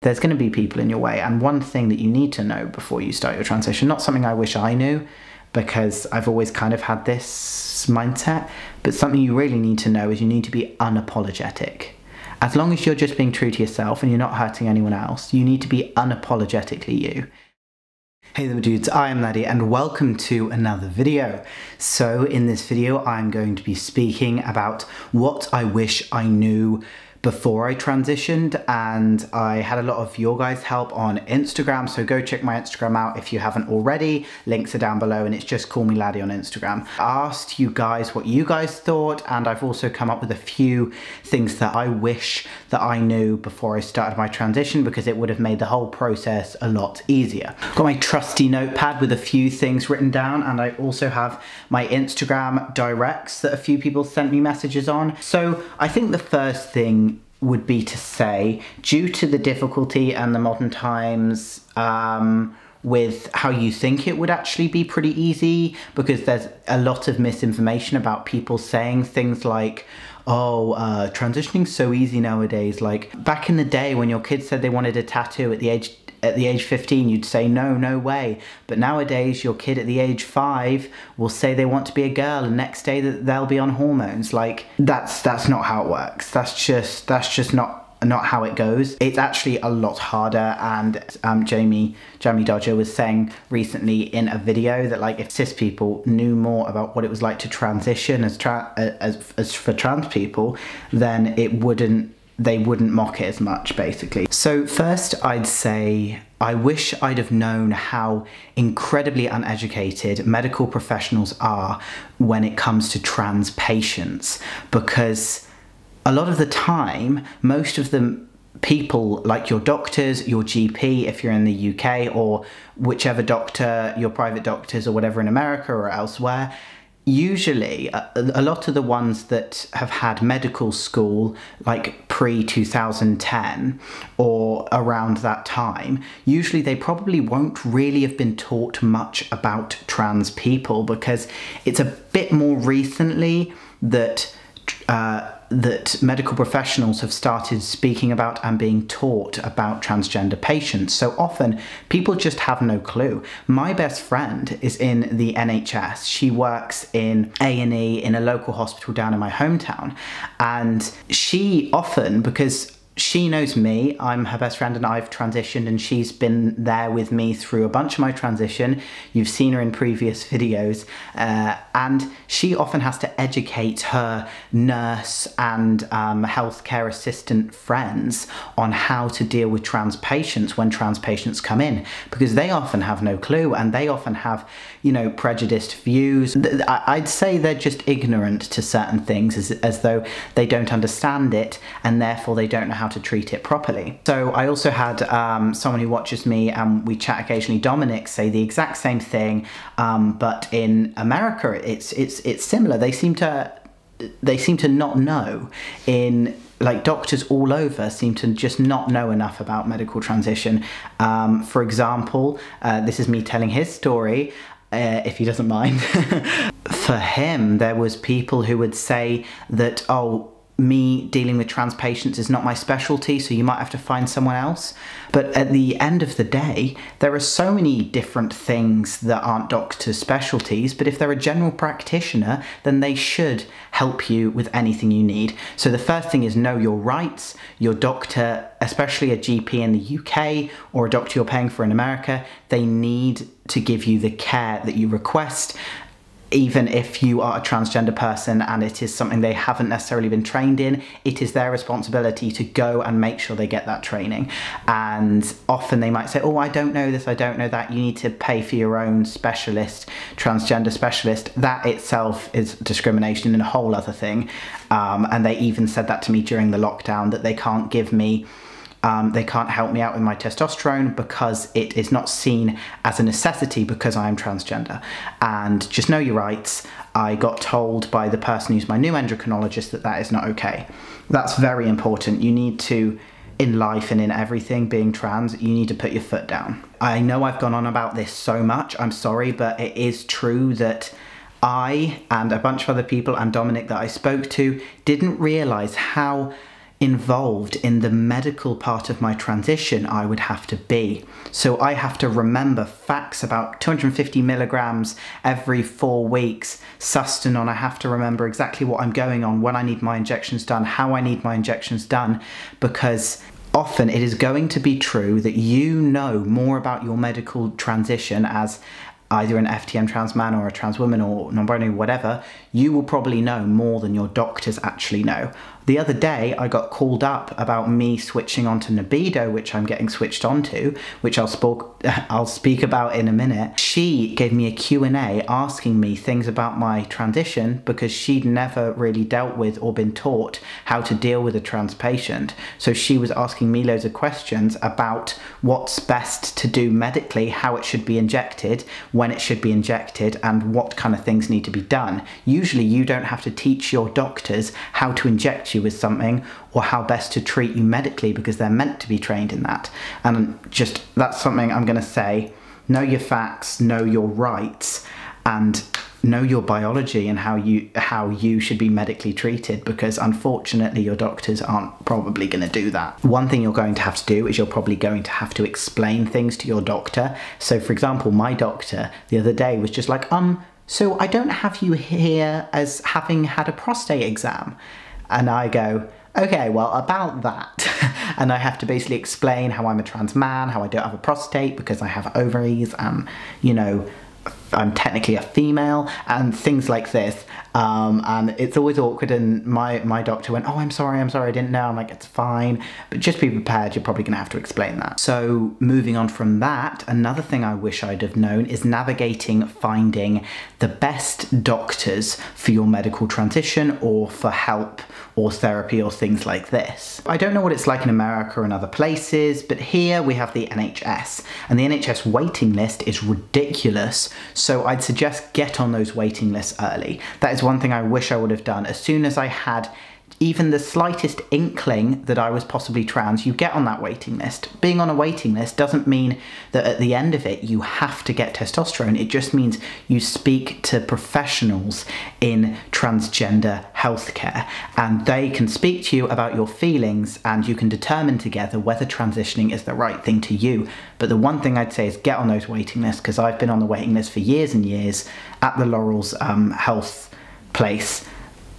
there's going to be people in your way. And one thing that you need to know before you start your transition, not something I wish I knew, because I've always kind of had this mindset, but something you really need to know is you need to be unapologetic. As long as you're just being true to yourself and you're not hurting anyone else, you need to be unapologetically you. Hey there dudes, I am Laddie and welcome to another video. So in this video I'm going to be speaking about what I wish I knew before I transitioned, and I had a lot of your guys' help on Instagram, so go check my Instagram out if you haven't already. Links are down below and it's just Call Me Laddie on Instagram. I asked you guys what you guys thought, and I've also come up with a few things that I wish that I knew before I started my transition, because it would have made the whole process a lot easier. Got my trusty notepad with a few things written down, and I also have my Instagram directs that a few people sent me messages on. So I think the first thing would be to say, due to the difficulty and the modern times with how you think it would actually be pretty easy, because there's a lot of misinformation about people saying things like, oh, transitioning's so easy nowadays. Like back in the day when your kids said they wanted a tattoo at the age 15, you'd say no way. But nowadays your kid at the age 5 will say they want to be a girl, and next day that they'll be on hormones. Like that's not how it works. That's just not how it goes. It's actually a lot harder. And Jamie Dodger was saying recently in a video that, like, if cis people knew more about what it was like to transition as for trans people, then they wouldn't mock it as much, basically. So first I'd say I wish I'd have known how incredibly uneducated medical professionals are when it comes to trans patients, because a lot of the time, most of the people, like your doctors, your GP if you're in the UK, or whichever doctor, your private doctors or whatever in America or elsewhere, usually a lot of the ones that have had medical school like pre-2010 or around that time, usually they probably won't really have been taught much about trans people, because it's a bit more recently that that medical professionals have started speaking about and being taught about transgender patients. So often people just have no clue. My best friend is in the NHS. She works in A&E in a local hospital down in my hometown, and she often, because she knows me, I'm her best friend and I've transitioned, and she's been there with me through a bunch of my transition. You've seen her in previous videos, and she often has to educate her nurse and healthcare assistant friends on how to deal with trans patients when trans patients come in, because they often have no clue, and they often have, you know, prejudiced views. I'd say they're just ignorant to certain things, as though they don't understand it, and therefore they don't know how to treat it properly. So I also had someone who watches me and we chat occasionally, Dominic, say the exact same thing, but in America it's similar. They seem to not know. In like doctors all over seem to just not know enough about medical transition. For example, this is me telling his story, if he doesn't mind. For him, there was people who would say that, oh, me dealing with trans patients is not my specialty, so you might have to find someone else. But at the end of the day, there are so many different things that aren't doctors' specialties, but if they're a general practitioner, then they should help you with anything you need. So the first thing is know your rights. Your doctor, especially a GP in the UK or a doctor you're paying for in America, they need to give you the care that you request. Even if you are a transgender person and it is something they haven't necessarily been trained in, it is their responsibility to go and make sure they get that training. And often they might say, oh, I don't know this, I don't know that. You need to pay for your own specialist, transgender specialist. That itself is discrimination and a whole other thing. And they even said that to me during the lockdown, that they can't give me they can't help me out with my testosterone because it is not seen as a necessity because I am transgender. And just know your rights. I got told by the person who's my new endocrinologist that that is not okay. That's very important. You need to, in life and in everything, being trans, you need to put your foot down. I know I've gone on about this so much, I'm sorry, but it is true that I and a bunch of other people and Dominic that I spoke to didn't realise how involved in the medical part of my transition I would have to be. So I have to remember facts about 250 milligrams every 4 weeks, Sustanon. I have to remember exactly what I'm going on, when I need my injections done, how I need my injections done, because often it is going to be true that you know more about your medical transition as either an FtM trans man or a trans woman or non-binary, whatever. You will probably know more than your doctors actually know. The other day, I got called up about me switching onto libido, which I'm getting switched onto, which I'll speak about in a minute. She gave me a Q&A asking me things about my transition because she'd never really dealt with or been taught how to deal with a trans patient. So she was asking me loads of questions about what's best to do medically, how it should be injected, when it should be injected, and what kind of things need to be done. Usually you don't have to teach your doctors how to inject you with something or how best to treat you medically because they're meant to be trained in that. And just, that's something I'm going to say. Know your facts, know your rights, and know your biology and how you should be medically treated, because unfortunately your doctors aren't probably going to do that. One thing you're going to have to do is you're probably going to have to explain things to your doctor. So for example, my doctor the other day was just like, so I don't have you here as having had a prostate exam. And I go, okay, well, about that. And I have to basically explain how I'm a trans man, how I don't have a prostate because I have ovaries, and, you know, I'm technically a female, and things like this. And it's always awkward, and my doctor went, oh, I'm sorry, I didn't know. I'm like, it's fine, but just be prepared, you're probably gonna have to explain that. So moving on from that, another thing I wish I'd have known is navigating finding the best doctors for your medical transition or for help or therapy or things like this. I don't know what it's like in America and other places, but here we have the NHS, and the NHS waiting list is ridiculous. So I'd suggest get on those waiting lists early. That is one thing I wish I would have done. As soon as I had even the slightest inkling that I was possibly trans, you get on that waiting list. Being on a waiting list doesn't mean that at the end of it you have to get testosterone. It just means you speak to professionals in transgender healthcare, and they can speak to you about your feelings, and you can determine together whether transitioning is the right thing to you. But the one thing I'd say is get on those waiting lists, because I've been on the waiting list for years and years at the Laurel's health place,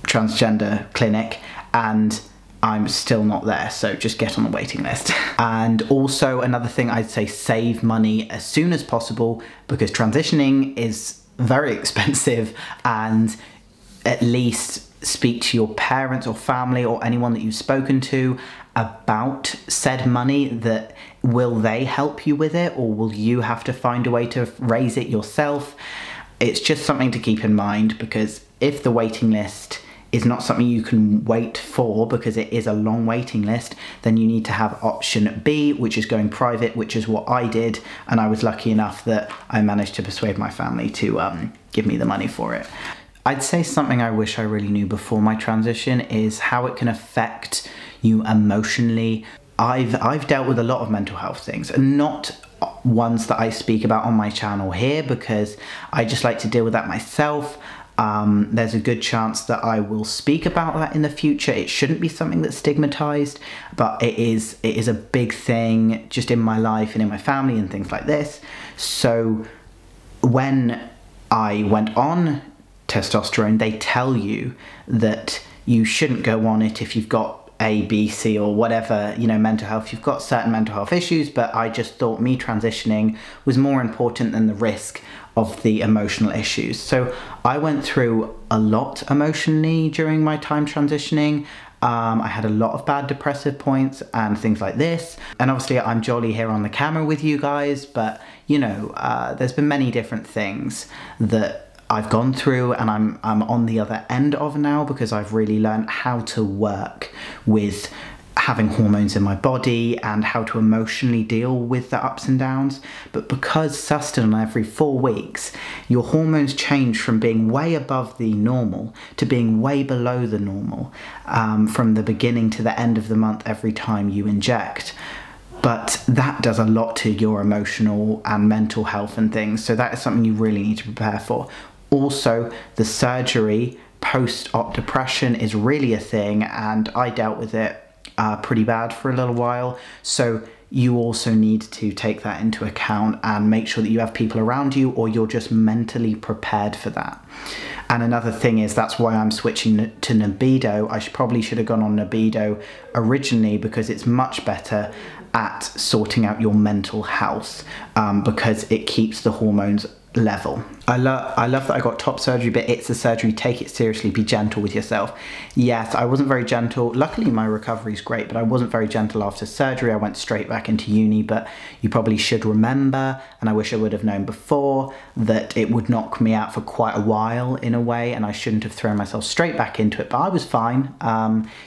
transgender clinic, and I'm still not there, so just get on the waiting list. And also another thing I'd say, save money as soon as possible, because transitioning is very expensive, and at least speak to your parents or family or anyone that you've spoken to about said money. That will they help you with it, or will you have to find a way to raise it yourself? It's just something to keep in mind, because if the waiting list is not something you can wait for, because it is a long waiting list, then you need to have option B, which is going private, which is what I did, and I was lucky enough that I managed to persuade my family to give me the money for it. I'd say something I wish I really knew before my transition is how it can affect you emotionally. I've dealt with a lot of mental health things, and not ones that I speak about on my channel here, because I just like to deal with that myself. There's a good chance that I will speak about that in the future. It shouldn't be something that's stigmatized, but it is a big thing just in my life and in my family and things like this. So when I went on testosterone, they tell you that you shouldn't go on it if you've got A, B, C, or whatever, you know, mental health. You've got certain mental health issues, but I just thought me transitioning was more important than the risk of the emotional issues. So I went through a lot emotionally during my time transitioning. I had a lot of bad depressive points and things like this. And obviously I'm jolly here on the camera with you guys, but you know, there's been many different things that I've gone through, and I'm on the other end of now, because I've really learned how to work with having hormones in my body and how to emotionally deal with the ups and downs. But because Sustanon every 4 weeks, your hormones change from being way above the normal to being way below the normal from the beginning to the end of the month every time you inject. But that does a lot to your emotional and mental health and things, so that is something you really need to prepare for. Also, the surgery post-op depression is really a thing, and I dealt with it pretty bad for a little while. So you also need to take that into account and make sure that you have people around you, or you're just mentally prepared for that. And another thing is, that's why I'm switching to libido. I probably should have gone on libido originally, because it's much better at sorting out your mental health, because it keeps the hormones level. I love that I got top surgery, but it's a surgery, take it seriously, be gentle with yourself. Yes, I wasn't very gentle. Luckily my recovery is great, but I wasn't very gentle after surgery. I went straight back into uni, but you probably should remember, and I wish I would have known before, that it would knock me out for quite a while in a way, and I shouldn't have thrown myself straight back into it, but I was fine.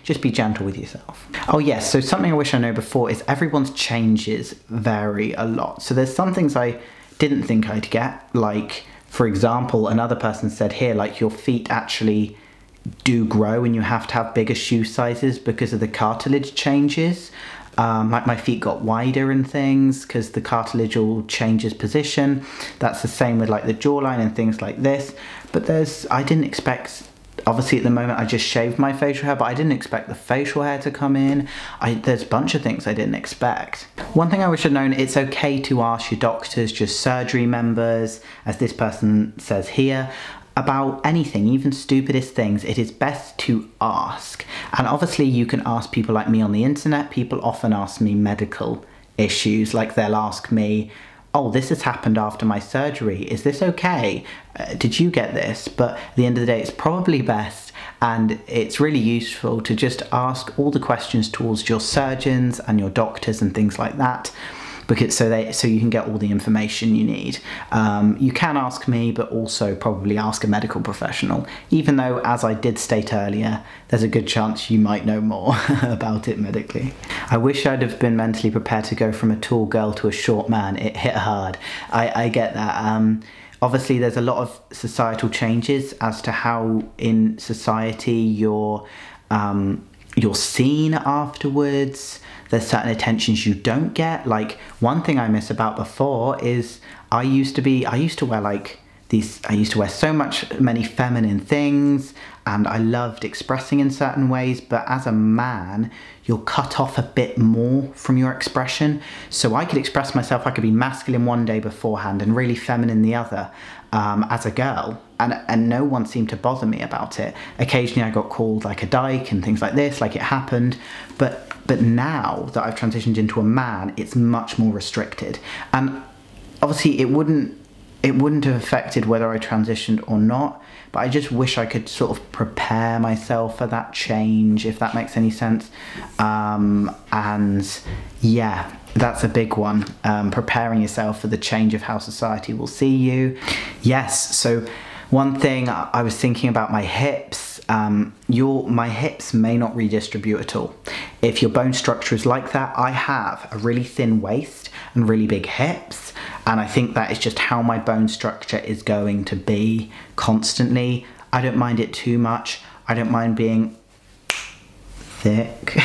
Just be gentle with yourself. Oh yes, so something I wish I know before is everyone's changes vary a lot. So there's some things I didn't think I'd get, like, for example, another person said here, like, your feet actually do grow and you have to have bigger shoe sizes because of the cartilage changes. Like, my feet got wider and things because the cartilage all changes position. That's the same with like the jawline and things like this. But I didn't expect, obviously at the moment I just shaved my facial hair, but I didn't expect the facial hair to come in. There's a bunch of things I didn't expect. One thing I wish I'd known, it's okay to ask your doctors, just surgery members, as this person says here, about anything, even stupidest things. It is best to ask. And obviously you can ask people like me on the internet. People often ask me medical issues, like they'll ask me, oh, this has happened after my surgery, is this okay? Did you get this? But at the end of the day, it's probably best, and it's really useful to just ask all the questions towards your surgeons and your doctors and things like that, because so you can get all the information you need. You can ask me, but also probably ask a medical professional, even though, as I did state earlier, there's a good chance you might know more about it medically. I wish I'd have been mentally prepared to go from a tall girl to a short man. It hit hard. I get that. Obviously there's a lot of societal changes as to how in society you're seen afterwards. There's certain attentions you don't get. Like, one thing I miss about before is I used to wear like these, I used to wear many feminine things, and I loved expressing in certain ways, but as a man, you're cut off a bit more from your expression. So I could express myself, I could be masculine one day beforehand and really feminine the other, as a girl, and no one seemed to bother me about it. Occasionally I got called like a dyke and things like this, like it happened, but now that I've transitioned into a man, it's much more restricted. And obviously it wouldn't have affected whether I transitioned or not, but I just wish I could sort of prepare myself for that change, if that makes any sense. And yeah, that's a big one, preparing yourself for the change of how society will see you. Yes, so one thing I was thinking about my hips. My hips may not redistribute at all. If your bone structure is like that, I have a really thin waist and really big hips, and I think that is just how my bone structure is going to be constantly. I don't mind it too much. I don't mind being thick.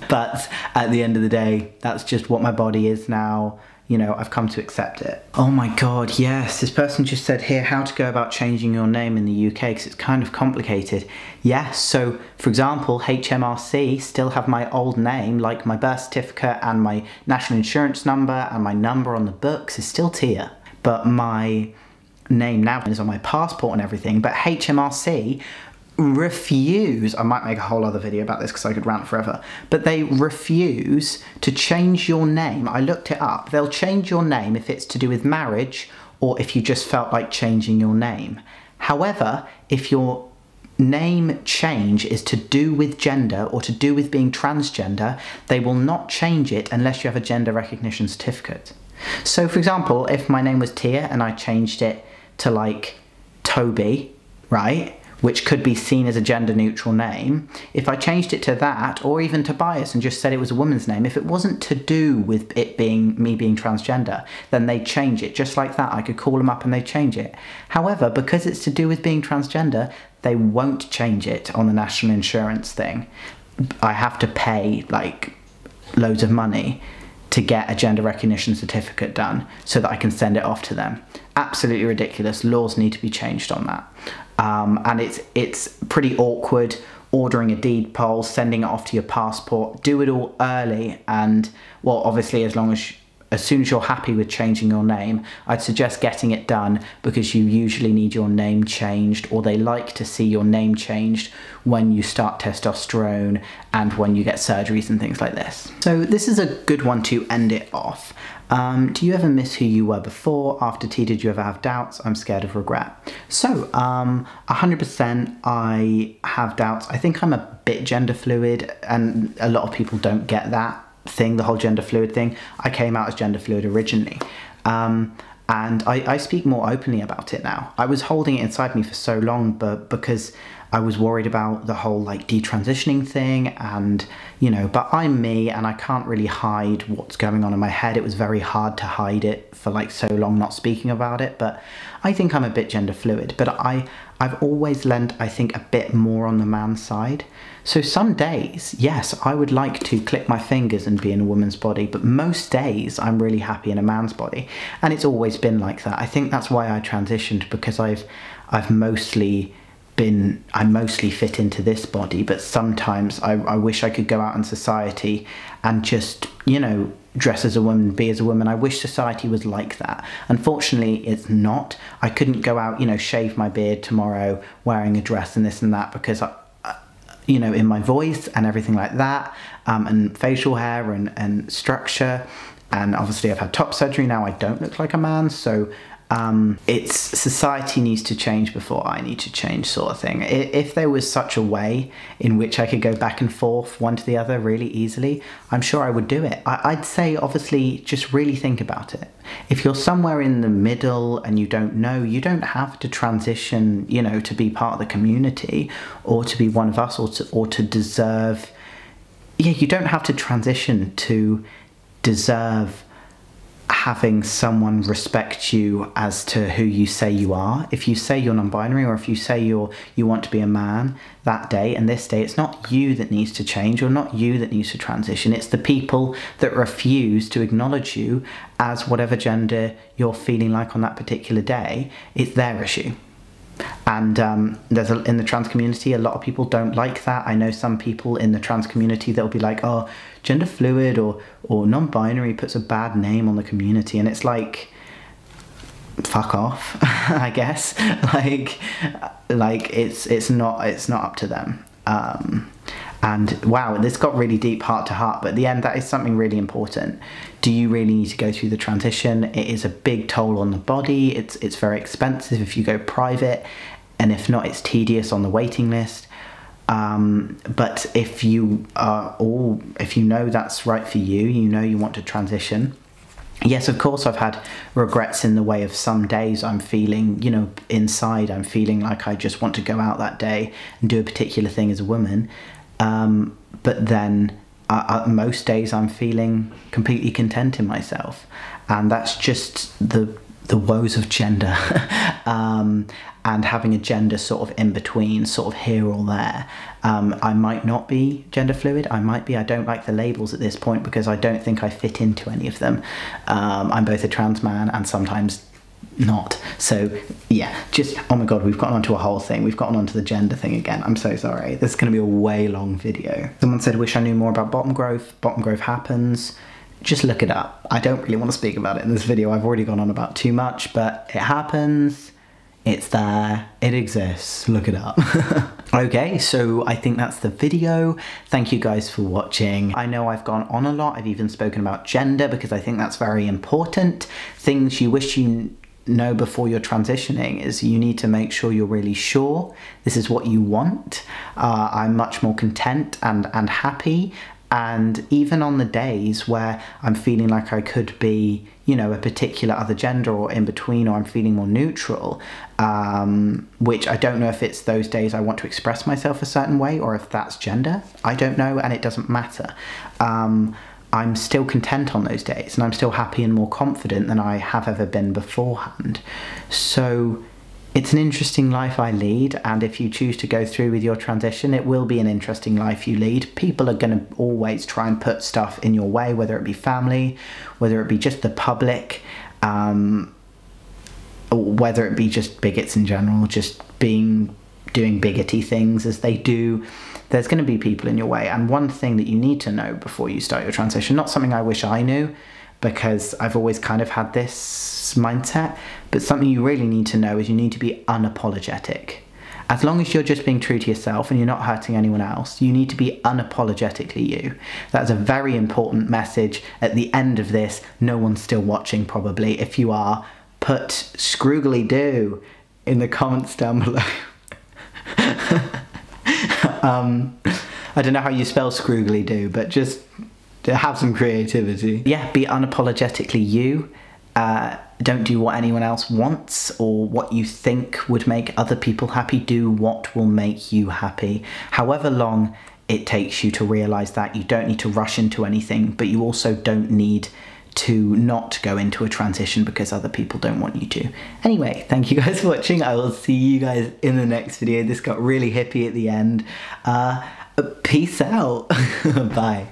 But at the end of the day, that's just what my body is now. You know, I've come to accept it. Oh my God, yes. This person just said here how to go about changing your name in the UK, because it's kind of complicated. Yes, so for example, HMRC still have my old name, like my birth certificate and my national insurance number and my number on the books is still Tia. But my name now is on my passport and everything, but HMRC refuse, I might make a whole other video about this because I could rant forever, but they refuse to change your name. I looked it up. They'll change your name if it's to do with marriage or if you just felt like changing your name. However, if your name change is to do with gender or to do with being transgender, they will not change it unless you have a gender recognition certificate. So for example, if my name was Tia and I changed it to like Toby, right? Which could be seen as a gender neutral name, if I changed it to that, or even Tobias and just said it was a woman's name, if it wasn't to do with it being me being transgender, then they'd change it. Just like that, I could call them up and they'd change it. However, because it's to do with being transgender, they won't change it on the national insurance thing. I have to pay like loads of money to get a gender recognition certificate done so that I can send it off to them. Absolutely ridiculous. Laws need to be changed on that. And it's pretty awkward ordering a deed poll, sending it off to your passport. Do it all early, and well, obviously as soon as you're happy with changing your name, I'd suggest getting it done, because you usually need your name changed, or they like to see your name changed when you start testosterone and when you get surgeries and things like this. So this is a good one to end it off. Do you ever miss who you were before? After T, did you ever have doubts? I'm scared of regret. So 100% I have doubts. I think I'm a bit gender fluid, and a lot of people don't get that thing, the whole gender fluid thing. I came out as gender fluid originally, and I speak more openly about it now. I was holding it inside me for so long, but because I was worried about the whole like detransitioning thing, and you know, but I'm me and I can't really hide what's going on in my head. It was very hard to hide it for like so long, not speaking about it. But I think I'm a bit gender fluid, but I've always lent, I think, a bit more on the man side. So some days, yes, I would like to click my fingers and be in a woman's body, but most days I'm really happy in a man's body. And it's always been like that. I think that's why I transitioned, because I mostly fit into this body, but sometimes I wish I could go out in society and just, you know, dress as a woman, be as a woman. I wish society was like that. Unfortunately, it's not. I couldn't go out, you know, shave my beard tomorrow wearing a dress and this and that, because you know, in my voice and everything like that, and facial hair and structure, and obviously I've had top surgery now, I don't look like a man, so it's society needs to change before I need to change, sort of thing. If there was such a way in which I could go back and forth one to the other really easily, I'm sure I would do it. I'd say, obviously, just really think about it. If you're somewhere in the middle and you don't know, you don't have to transition, you know, to be part of the community or to be one of us, or to deserve, yeah, you don't have to transition to deserve having someone respect you as to who you say you are. If you say you're non-binary, or if you say you want to be a man that day and this day, it's not you that needs to change, or not you that needs to transition. It's the people that refuse to acknowledge you as whatever gender you're feeling like on that particular day. It's their issue. And in the trans community, a lot of people don't like that. I know some people in the trans community that'll be like, oh, gender fluid or non-binary puts a bad name on the community, and it's like, fuck off, I guess. Like it's not up to them. And wow, this got really deep, heart to heart, but at the end, that is something really important. Do you really need to go through the transition? It is a big toll on the body. It's very expensive if you go private, and if not, it's tedious on the waiting list. But if you know that's right for you, you know you want to transition. Yes, of course, I've had regrets in the way of some days I'm feeling, you know, inside I'm feeling like I just want to go out that day and do a particular thing as a woman. But then most days I'm feeling completely content in myself. And that's just the woes of gender. And having a gender sort of in between, sort of here or there. I might not be gender fluid, I might be. I don't like the labels at this point because I don't think I fit into any of them. I'm both a trans man and sometimes not. So yeah, just, oh my god, we've gotten onto a whole thing. We've gotten onto the gender thing again. I'm so sorry. This is going to be a way long video. Someone said, wish I knew more about bottom growth. Bottom growth happens. Just look it up. I don't really want to speak about it in this video. I've already gone on about too much, but it happens. It's there, it exists, look it up. Okay, so I think that's the video. Thank you guys for watching. I know I've gone on a lot. I've even spoken about gender because I think that's very important. Things you wish you know before you're transitioning is you need to make sure you're really sure this is what you want. I'm much more content and happy. And even on the days where I'm feeling like I could be, you know, a particular other gender or in between, or I'm feeling more neutral, which I don't know if it's those days I want to express myself a certain way or if that's gender. I don't know, and it doesn't matter. I'm still content on those days, and I'm still happy and more confident than I have ever been beforehand. So it's an interesting life I lead, and if you choose to go through with your transition, it will be an interesting life you lead. People are going to always try and put stuff in your way, whether it be family, whether it be just the public, or whether it be just bigots in general, just being doing bigoty things as they do, there's going to be people in your way. And one thing that you need to know before you start your transition, not something I wish I knew, because I've always kind of had this mindset, but something you really need to know is you need to be unapologetic. As long as you're just being true to yourself and you're not hurting anyone else, you need to be unapologetically you. That's a very important message at the end of this. No one's still watching probably. If you are, put scroogly do in the comments down below. I don't know how you spell scroogly do, but just have some creativity. Yeah, be unapologetically you. Don't do what anyone else wants or what you think would make other people happy. Do what will make you happy. However long it takes you to realise that, you don't need to rush into anything, but you also don't need to not go into a transition because other people don't want you to. Anyway, thank you guys for watching. I will see you guys in the next video. This got really hippie at the end. Peace out. Bye.